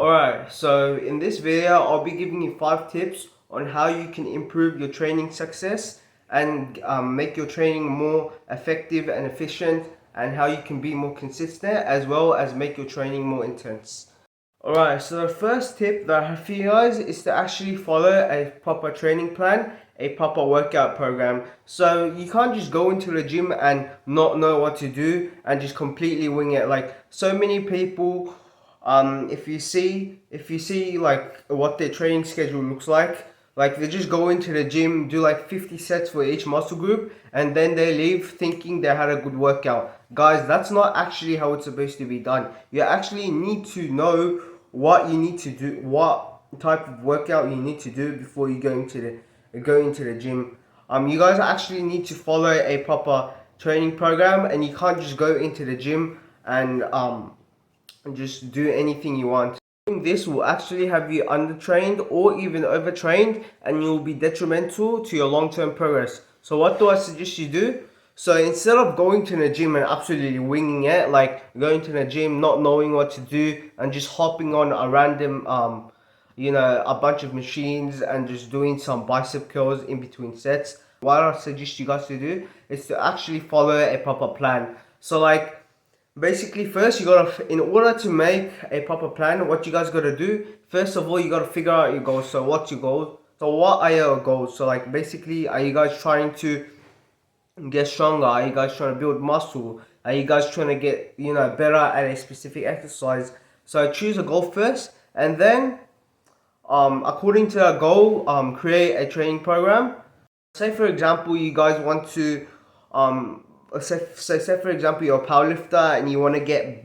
Alright, so in this video, I'll be giving you 5 tips on how you can improve your training success and make your training more effective and efficient, and how you can be more consistent as well as make your training more intense. Alright, so the first tip that I have for you guys is to actually follow a proper training plan, a proper workout program. So you can't just go into the gym and not know what to do and just completely wing it. Like so many people, if you see like what their training schedule looks like they just go into the gym, do like 50 sets for each muscle group, and then they leave thinking they had a good workout. Guys, that's not actually how it's supposed to be done. You actually need to know what you need to do, what type of workout you need to do before you go into the gym. You guys actually need to follow a proper training program, and you can't just go into the gym and just do anything you want. Doing this will actually have you undertrained or even overtrained, and you'll be detrimental to your long-term progress. So what do I suggest you do? So instead of going to the gym and absolutely winging it, like going to the gym not knowing what to do and just hopping on a random a bunch of machines and just doing some bicep curls in between sets, what I suggest you guys to do is to actually follow a proper plan. So like basically, first you gotta, in order to make a proper plan, what you guys gotta do, first of all, you gotta figure out your goals. So what's your goal? So what are your goals? So like basically, are you guys trying to get stronger? Are you guys trying to build muscle? Are you guys trying to get better at a specific exercise? So choose a goal first, and then according to that goal, create a training program. Say for example, you guys want to say for example, you're a powerlifter and you want to get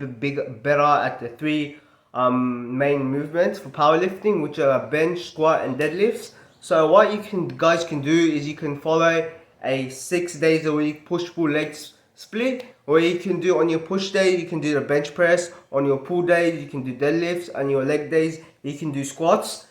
better at the 3 main movements for powerlifting, which are bench, squat, and deadlifts. So what guys can do is you can follow a 6 days a week push-pull legs split, or you can do on your push day, you can do the bench press. On your pull days, you can do deadlifts. On your leg days, you can do squats.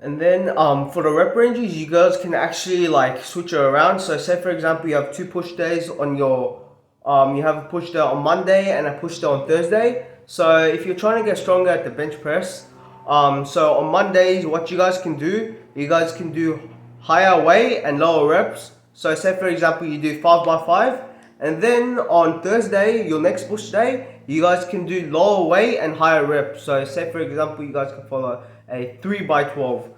And then for the rep ranges, you guys can actually like switch it around. So say for example, you have 2 push days on your, you have a push day on Monday and a push day on Thursday. So if you're trying to get stronger at the bench press, so on Mondays, what you guys can do higher weight and lower reps. So say for example, you do 5x5. And then on Thursday, your next push day, you guys can do lower weight and higher reps. So say for example, you guys can follow a 3x12.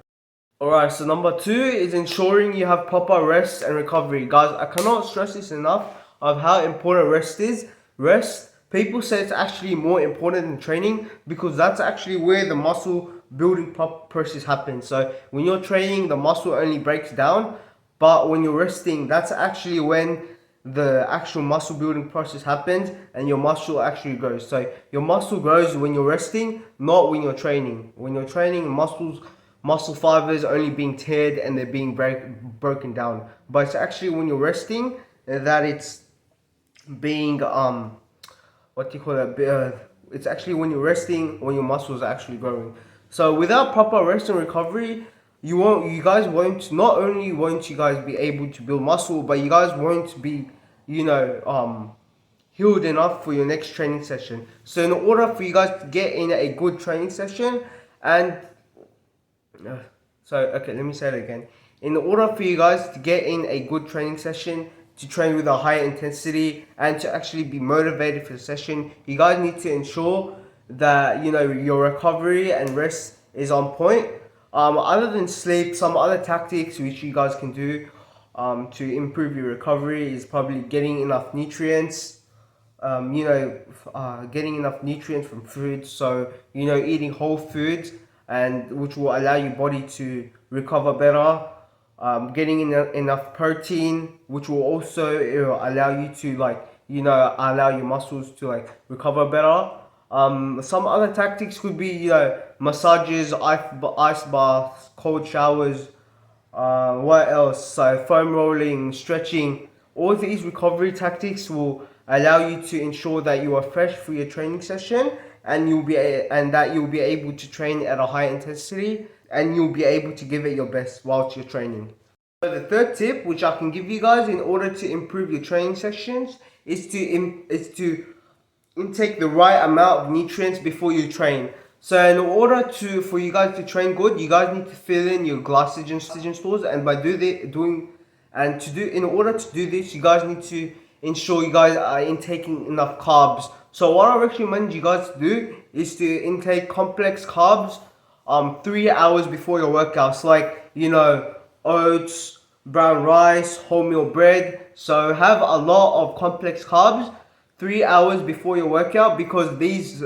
Alright, so number 2 is ensuring you have proper rest and recovery. Guys, I cannot stress this enough of how important rest is. Rest, people say it's actually more important than training, because that's actually where the muscle building process happens. So when you're training, the muscle only breaks down, but when you're resting, that's actually when the actual muscle building process happens and your muscle actually grows. So your muscle grows when you're resting, not when you're training. When you're training, muscle fibers are only being teared and they're being broken down. But it's actually when you're resting that it's being it's actually when you're resting when your muscles are actually growing. So without proper rest and recovery, not only won't you guys be able to build muscle, but you guys won't be healed enough for your next training session. So in order for you guys to get in a good training session, and let me say it again. In order for you guys to get in a good training session, to train with a higher intensity and to actually be motivated for the session, you guys need to ensure that your recovery and rest is on point. Other than sleep, some other tactics which you guys can do to improve your recovery is probably getting enough nutrients. Getting enough nutrients from food. So eating whole foods, and which will allow your body to recover better. Getting enough protein, which will also allow you to allow your muscles to recover better. Some other tactics could be massages, ice baths, cold showers. What else? So foam rolling, stretching. All these recovery tactics will allow you to ensure that you are fresh for your training session, and that you'll be able to train at a high intensity, and you'll be able to give it your best whilst you're training. So the third tip which I can give you guys in order to improve your training sessions is to intake the right amount of nutrients before you train. So in order for you guys to train good, you guys need to fill in your glycogen stores, and in order to do this, you guys need to ensure you guys are intaking enough carbs. So what I recommend you guys to do is to intake complex carbs 3 hours before your workouts, like oats, brown rice, wholemeal bread. So have a lot of complex carbs 3 hours before your workout, because these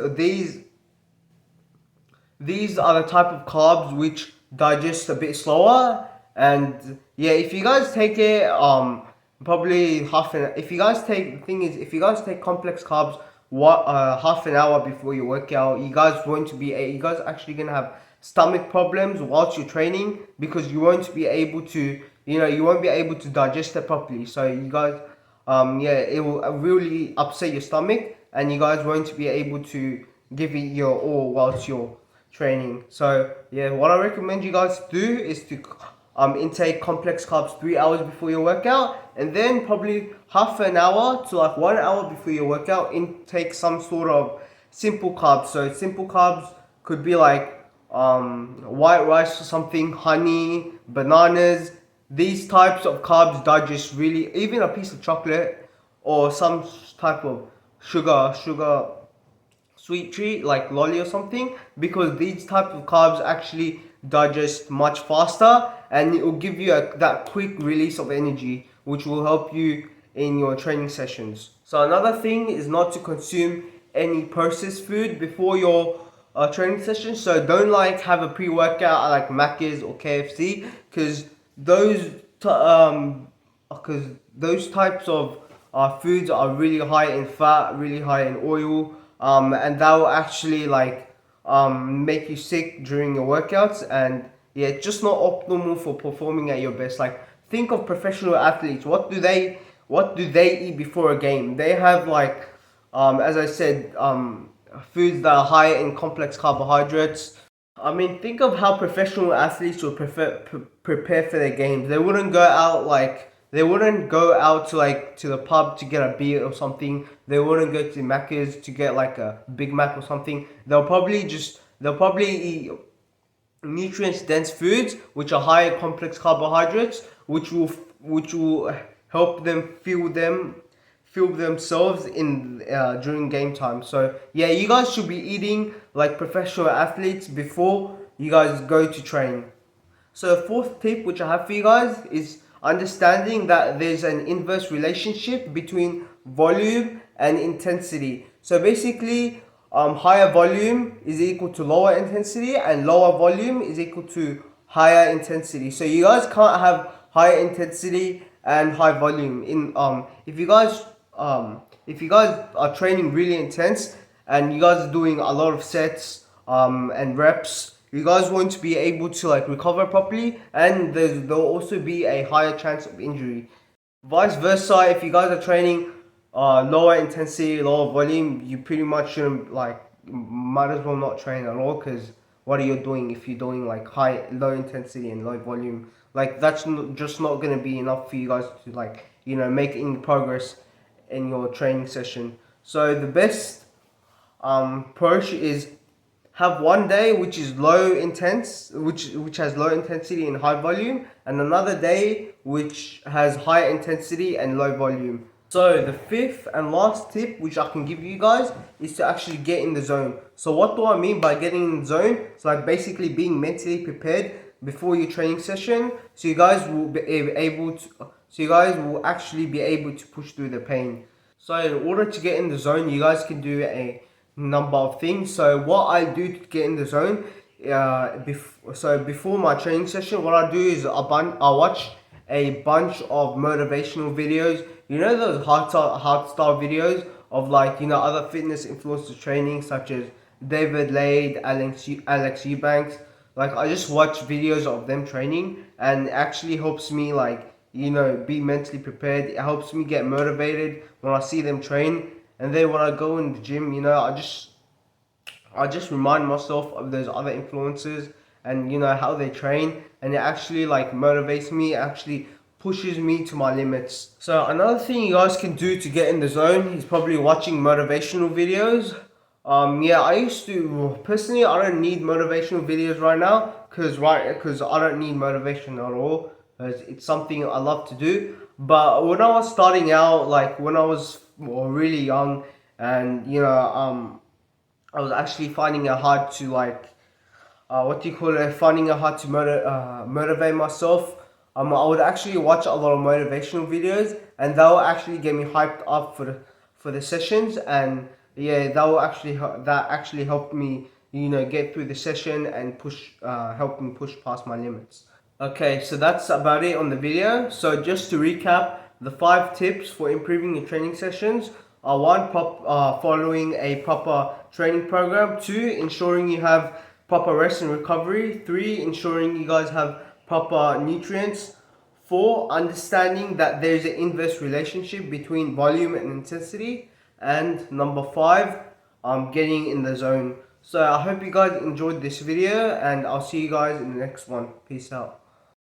are the type of carbs which digest a bit slower. And yeah, if you guys take it probably half an if you guys take the thing is if you guys take complex carbs half an hour before your workout, you guys actually gonna have stomach problems whilst you're training, because you won't be able to digest it properly. So you guys it will really upset your stomach, and you guys won't be able to give it your all whilst you're training. So yeah, what I recommend you guys to do is to intake complex carbs 3 hours before your workout, and then probably half an hour to like 1 hour before your workout, intake some sort of simple carbs. So simple carbs could be like white rice or something, honey, bananas. These types of carbs digest really, even a piece of chocolate or some type of sugar sweet treat like lolly or something, because these type of carbs actually digest much faster, and it will give you that quick release of energy, which will help you in your training sessions. So another thing is not to consume any processed food before your training session. So don't like have a pre-workout at like Macca's or KFC, because those types of foods are really high in fat, really high in oil, and that will actually make you sick during your workouts. And yeah, it's just not optimal for performing at your best. Like, think of professional athletes. What do they eat before a game? They have as I said, foods that are high in complex carbohydrates. I mean, think of how professional athletes would prepare for their games. They wouldn't go out to the pub to get a beer or something. They wouldn't go to Macca's to get like a Big Mac or something. They'll probably eat nutrients dense foods which are high in complex carbohydrates, which will help them fuel themselves in during game time. So yeah, you guys should be eating like professional athletes before you guys go to train. So the fourth tip which I have for you guys is understanding that there's an inverse relationship between volume and intensity. So basically, higher volume is equal to lower intensity, and lower volume is equal to higher intensity. So you guys can't have higher intensity and high volume. If you guys are training really intense and you guys are doing a lot of sets and reps, you guys won't be able to recover properly, and there'll also be a higher chance of injury. Vice versa, if you guys are training lower intensity, lower volume, you pretty much shouldn't might as well not train at all, because what are you doing if you're doing low intensity and low volume? That's just not gonna be enough for you guys to make any progress in your training session. So the best approach is have one day which is which has low intensity and high volume, and another day which has high intensity and low volume. So the fifth and last tip which I can give you guys is to actually get in the zone. So what do I mean by getting in the zone? It's basically being mentally prepared before your training session, so you guys will actually be able to push through the pain. So in order to get in the zone, you guys can do a number of things. So what I do to get in the zone, before my training session, what I do is I watch a bunch of motivational videos. You know those hard style videos of other fitness influencers training, such as David Lade, Alex Eubanks. I just watch videos of them training, and it actually helps me be mentally prepared. It helps me get motivated when I see them train. And then when I go in the gym, I just remind myself of those other influencers and how they train, and it actually motivates me. It actually pushes me to my limits. So another thing you guys can do to get in the zone is probably watching motivational videos. Yeah, I used to personally. I don't need motivational videos right now because I don't need motivation at all. 'Cause it's something I love to do. But when I was starting out, like when I was really young, and I was actually finding it hard to what do you call it? Finding it hard to motivate myself. I would actually watch a lot of motivational videos, and that will actually get me hyped up for the sessions. And yeah, that actually helped me, get through the session and help me push past my limits. Okay, so that's about it on the video. So just to recap, the 5 tips for improving your training sessions are: one, following a proper training program; two, ensuring you have proper rest and recovery; three, ensuring you guys have proper nutrients; four, understanding that there's an inverse relationship between volume and intensity; and number five, getting in the zone. So I hope you guys enjoyed this video, and I'll see you guys in the next one. Peace out.